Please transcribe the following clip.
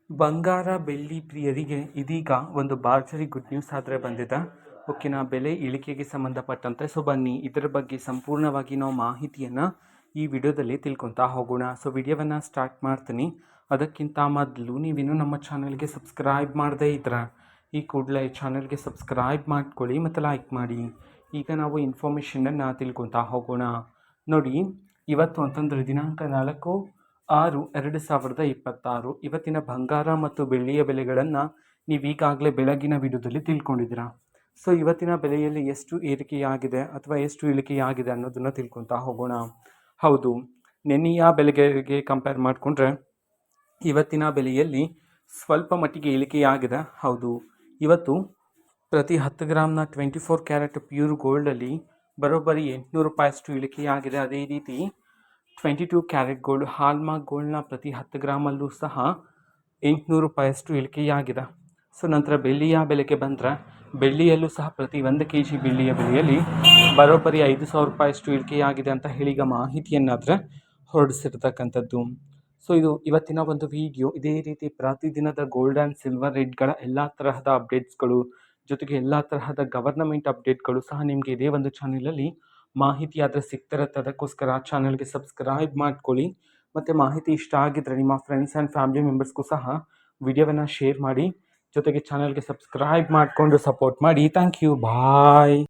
ಬಂಗಾರ ಬೆಳ್ಳಿ ಪ್ರಿಯರಿಗೆ ಇದೀಗ ಒಂದು ಭರ್ಜರಿ ಗುಡ್ ನ್ಯೂಸ್ ಆದರೆ ಬಂದಿದೆ. ಓಕೆನಾ, ಬೆಲೆ ಇಳಿಕೆಗೆ ಸಂಬಂಧಪಟ್ಟಂತೆ. ಸೊ ಬನ್ನಿ ಇದರ ಬಗ್ಗೆ ಸಂಪೂರ್ಣವಾಗಿ ನಾವು ಮಾಹಿತಿಯನ್ನು ಈ ವಿಡಿಯೋದಲ್ಲಿ ತಿಳ್ಕೊತಾ ಹೋಗೋಣ. ಸೊ ವಿಡಿಯೋವನ್ನು ಸ್ಟಾರ್ಟ್ ಮಾಡ್ತೀನಿ. ಅದಕ್ಕಿಂತ ಮೊದಲು ನೀವಿನ್ನೂ ನಮ್ಮ ಚಾನಲ್ಗೆ ಸಬ್ಸ್ಕ್ರೈಬ್ ಮಾಡದೇ ಇದ್ರೆ ಈ ಕೂಡಲೇ ಚಾನಲ್ಗೆ ಸಬ್ಸ್ಕ್ರೈಬ್ ಮಾಡ್ಕೊಳ್ಳಿ ಮತ್ತು ಲೈಕ್ ಮಾಡಿ. ಈಗ ನಾವು ಇನ್ಫಾರ್ಮೇಷನನ್ನು ತಿಳ್ಕೊತಾ ಹೋಗೋಣ. ನೋಡಿ, ಇವತ್ತು ಅಂತಂದರೆ ದಿನಾಂಕ 4/6/2026 ಇವತ್ತಿನ ಬಂಗಾರ ಮತ್ತು ಬೆಳ್ಳಿಯ ಬೆಲೆಗಳನ್ನು ನೀವೀಗಾಗಲೇ ಬೆಳಗಿನ ವಿಡಿಯೋದಲ್ಲಿ ತಿಳ್ಕೊಂಡಿದ್ದೀರಾ. ಸೊ ಇವತ್ತಿನ ಬೆಲೆಯಲ್ಲಿ ಎಷ್ಟು ಏರಿಕೆಯಾಗಿದೆ ಅಥವಾ ಎಷ್ಟು ಇಳಿಕೆಯಾಗಿದೆ ಅನ್ನೋದನ್ನು ತಿಳ್ಕೊತಾ ಹೋಗೋಣ. ಹೌದು, ನೆನ್ನೆಯ ಬೆಲೆಗೆ ಕಂಪೇರ್ ಮಾಡಿಕೊಂಡ್ರೆ ಇವತ್ತಿನ ಬೆಲೆಯಲ್ಲಿ ಸ್ವಲ್ಪ ಮಟ್ಟಿಗೆ ಇಳಿಕೆಯಾಗಿದೆ. ಹೌದು, ಇವತ್ತು ಪ್ರತಿ 10 ಗ್ರಾಮ್ನ 24 ಕ್ಯಾರೆಟ್ ಪ್ಯೂರ್ ಗೋಲ್ಡಲ್ಲಿ ಬರೋಬ್ಬರಿ 800 ರೂಪಾಯಿಯಷ್ಟು ಇಳಿಕೆಯಾಗಿದೆ. ಅದೇ ರೀತಿ 22 ಕ್ಯಾರೆಟ್ ಗೋಲ್ಡ್ ಹಾಲ್ಮಾರ್ಕ್ ಗೋಲ್ಡ್ನ ಪ್ರತಿ 10 ಗ್ರಾಮಲ್ಲೂ ಸಹ 800 ರೂಪಾಯಿಯಷ್ಟು ಇಳಿಕೆಯಾಗಿದೆ. ಸೊ ನಂತರ ಬೆಳ್ಳಿಯ ಬೆಲೆಗೆ ಬಂದರೆ ಬೆಳ್ಳಿಯಲ್ಲೂ ಸಹ ಪ್ರತಿ 1 kg ಬೆಳ್ಳಿಯ ಬೆಲೆಯಲ್ಲಿ ಬರೋಬ್ಬರಿ 5,000 ರೂಪಾಯಿಯಷ್ಟು ಇಳಿಕೆಯಾಗಿದೆ ಅಂತ ಹೇಳಿ ಈಗ ಮಾಹಿತಿಯನ್ನಾದರೆ ಹೊರಡಿಸಿರ್ತಕ್ಕಂಥದ್ದು. ಸೊ ಇದು ಇವತ್ತಿನ ಒಂದು ವಿಡಿಯೋ. ಇದೇ ರೀತಿ ಪ್ರತಿದಿನದ ಗೋಲ್ಡ್ ಆ್ಯಂಡ್ ಸಿಲ್ವರ್ ರೇಟ್ಗಳ ಎಲ್ಲ ತರಹದ ಅಪ್ಡೇಟ್ಸ್ಗಳು ಜೊತೆಗೆ ಎಲ್ಲ ತರಹದ ಗವರ್ನಮೆಂಟ್ ಅಪ್ಡೇಟ್ಗಳು ಸಹ ನಿಮಗೆ ಇದೇ ಒಂದು ಚಾನಲಲ್ಲಿ ಮಾಹಿತಿ ಆದರೆ ಸಿಗ್ತಿರುತ್ತೆ. ಅದಕ್ಕೋಸ್ಕರ ಚಾನಲ್ಗೆ ಸಬ್ಸ್ಕ್ರೈಬ್ ಮಾಡ್ಕೊಳ್ಳಿ ಮತ್ತು ಮಾಹಿತಿ ಇಷ್ಟ ಆಗಿದ್ದರೆ ನಿಮ್ಮ ಫ್ರೆಂಡ್ಸ್ ಆ್ಯಂಡ್ ಫ್ಯಾಮಿಲಿ ಮೆಂಬರ್ಸ್ಗೂ ಸಹ ವಿಡಿಯೋವನ್ನು ಶೇರ್ ಮಾಡಿ. ಜೊತೆಗೆ ಚಾನಲ್ಗೆ ಸಬ್ಸ್ಕ್ರೈಬ್ ಮಾಡಿಕೊಂಡು ಸಪೋರ್ಟ್ ಮಾಡಿ. Thank you, bye.